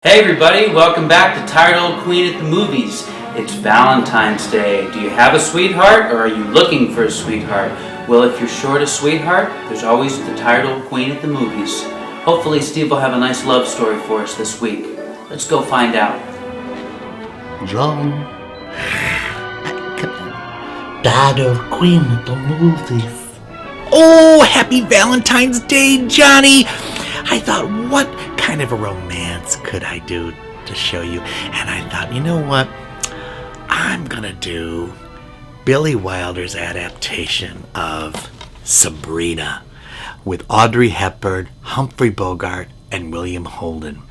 Hey everybody, welcome back to Tired Old Queen at the Movies. It's Valentine's Day. Do you have a sweetheart or are you looking for a sweetheart? Well, if you're short a sweetheart, there's always the Tired Old Queen at the Movies. Hopefully Steve will have a nice love story for us this week. Let's go find out. John, Tired Old Queen at the Movies. Oh, happy Valentine's Day, Johnny! I thought, what kind of a romance could I do to show you? And I thought, you know what? I'm gonna do Billy Wilder's adaptation of Sabrina with Audrey Hepburn, Humphrey Bogart, and William Holden.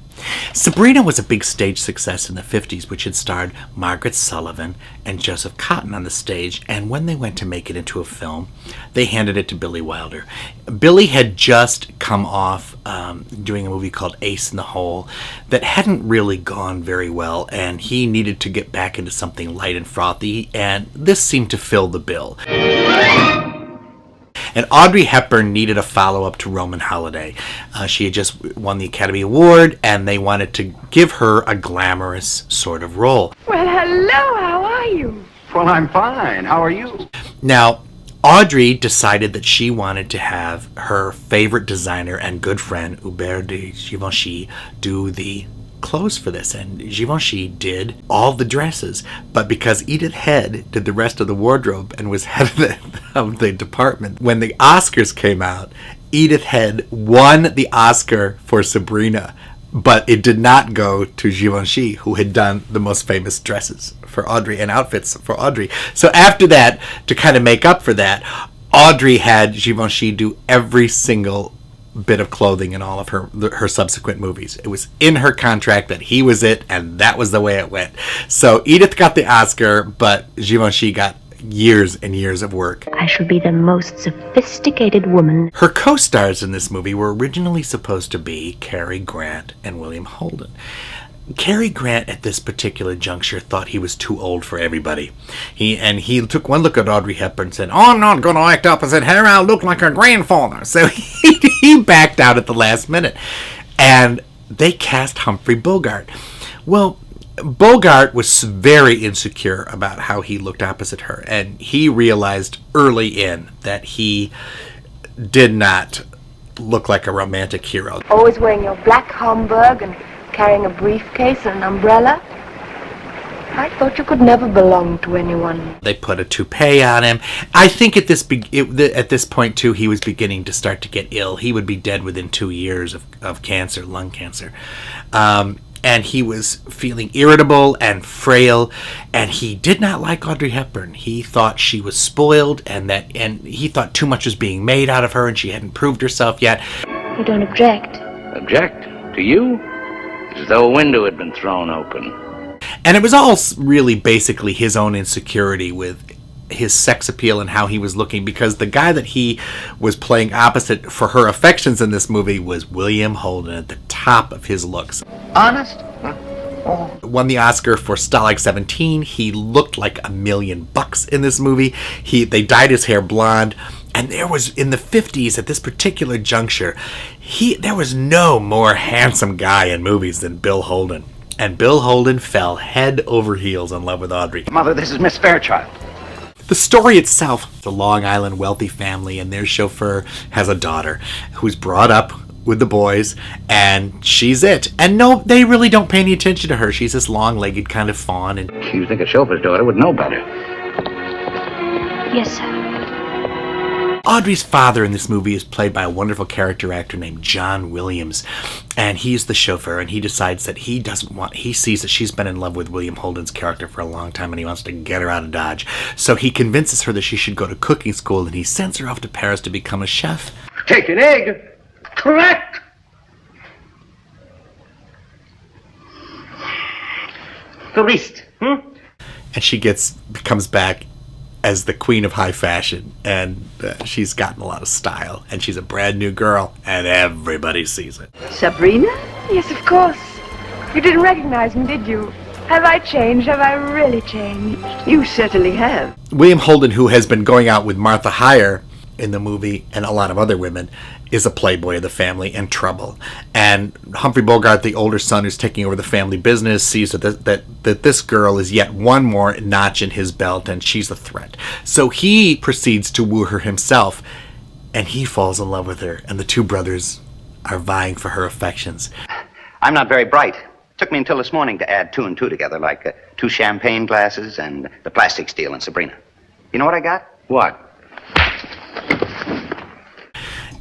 Sabrina was a big stage success in the 50s, which had starred Margaret Sullivan and Joseph Cotten on the stage, and when they went to make it into a film, they handed it to Billy Wilder. Billy had just come off doing a movie called Ace in the Hole that hadn't really gone very well, and he needed to get back into something light and frothy, and this seemed to fill the bill. And Audrey Hepburn needed a follow-up to Roman Holiday. She had just won the Academy Award, and they wanted to give her a glamorous sort of role. Well, hello, how are you? Well, I'm fine. How are you? Now, Audrey decided that she wanted to have her favorite designer and good friend, Hubert de Givenchy, do the clothes for this, and Givenchy did all the dresses, but because Edith Head did the rest of the wardrobe and was head of the department, when the Oscars came out, Edith Head won the Oscar for Sabrina, but it did not go to Givenchy, who had done the most famous dresses for Audrey and outfits for Audrey. So after that, to kind of make up for that, Audrey had Givenchy do every single bit of clothing in all of her subsequent movies. It was in her contract that he was it, and that was the way it went. So Edith got the Oscar, but Givenchy got years and years of work. I shall be the most sophisticated woman. Her co-stars in this movie were originally supposed to be Cary Grant and William Holden. Cary Grant at this particular juncture thought he was too old for everybody. He took one look at Audrey Hepburn and said, "Oh, I'm not going to act opposite her. I'll look like her grandfather." So he backed out at the last minute. And they cast Humphrey Bogart. Well, Bogart was very insecure about how he looked opposite her. And he realized early in that he did not look like a romantic hero. Always wearing your black Homburg and carrying a briefcase and an umbrella. I thought you could never belong to anyone. They put a toupee on him. I think at this point, too, he was beginning to start to get ill. He would be dead within 2 years of cancer, lung cancer. And he was feeling irritable and frail, and he did not like Audrey Hepburn. He thought she was spoiled, and he thought too much was being made out of her, and she hadn't proved herself yet. You don't object? Object? To you? It's as though a window had been thrown open. And it was all really basically his own insecurity with his sex appeal and how he was looking, because the guy that he was playing opposite for her affections in this movie was William Holden, at the top of his looks. Honest? Huh? Oh. Won the Oscar for Stalag 17. He looked like $1 million in this movie. They dyed his hair blonde. And there was, in the 50s, at this particular juncture, there was no more handsome guy in movies than Bill Holden. And Bill Holden fell head over heels in love with Audrey. Mother, this is Miss Fairchild. The story itself, the Long Island wealthy family, and their chauffeur has a daughter who's brought up with the boys, and she's it. And no, they really don't pay any attention to her. She's this long-legged kind of fawn. And You think a chauffeur's daughter would know better. Yes, sir. Audrey's father in this movie is played by a wonderful character actor named John Williams, and he's the chauffeur, and he decides that he sees that she's been in love with William Holden's character for a long time, and he wants to get her out of Dodge. So he convinces her that she should go to cooking school, and he sends her off to Paris to become a chef. Take an egg. Correct. Touriste. And she comes back as the queen of high fashion, and she's gotten a lot of style, and she's a brand new girl, and everybody sees it. Sabrina? Yes, of course. You didn't recognize me, did you? Have I changed? Have I really changed? You certainly have. William Holden, who has been going out with Martha Hyer, in the movie, and a lot of other women, is a playboy of the family and trouble. And Humphrey Bogart, the older son who's taking over the family business, sees that this girl is yet one more notch in his belt, and she's a threat. So he proceeds to woo her himself, and he falls in love with her, and the two brothers are vying for her affections. I'm not very bright. Took me until this morning to add 2 and 2 together, like 2 champagne glasses and the plastic steel in Sabrina. You know what I got? What?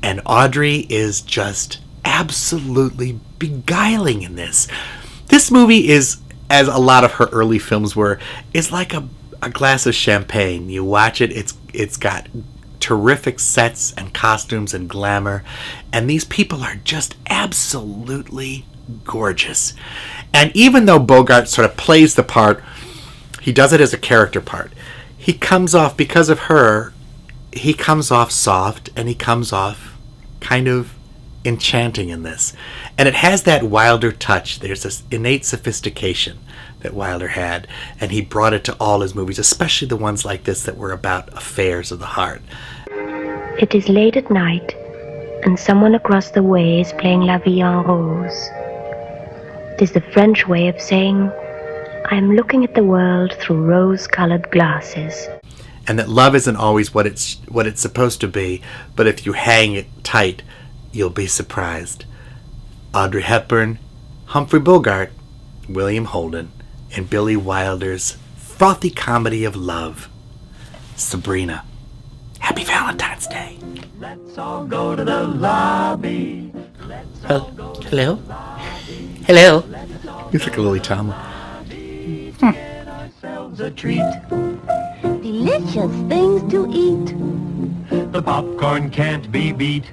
And Audrey is just absolutely beguiling in this. This movie is, as a lot of her early films were, is like a glass of champagne. You watch it, it's got terrific sets and costumes and glamour, and these people are just absolutely gorgeous. And even though Bogart sort of plays the part, he does it as a character part. He comes off, because of her, he comes off soft, and he comes off kind of enchanting in this. And it has that Wilder touch. There's this innate sophistication that Wilder had, and he brought it to all his movies, especially the ones like this that were about affairs of the heart. It is late at night, and someone across the way is playing La Vie en Rose. It is the French way of saying, I am looking at the world through rose-colored glasses. And that love isn't always what it's supposed to be, but if you hang it tight, you'll be surprised. Audrey Hepburn, Humphrey Bogart, William Holden, and Billy Wilder's frothy comedy of love, Sabrina. Happy Valentine's Day. Let's all go to the lobby. Hello? Hello? He's like a Lily Tomlin. Ourselves a treat. Delicious things to eat. The popcorn can't be beat.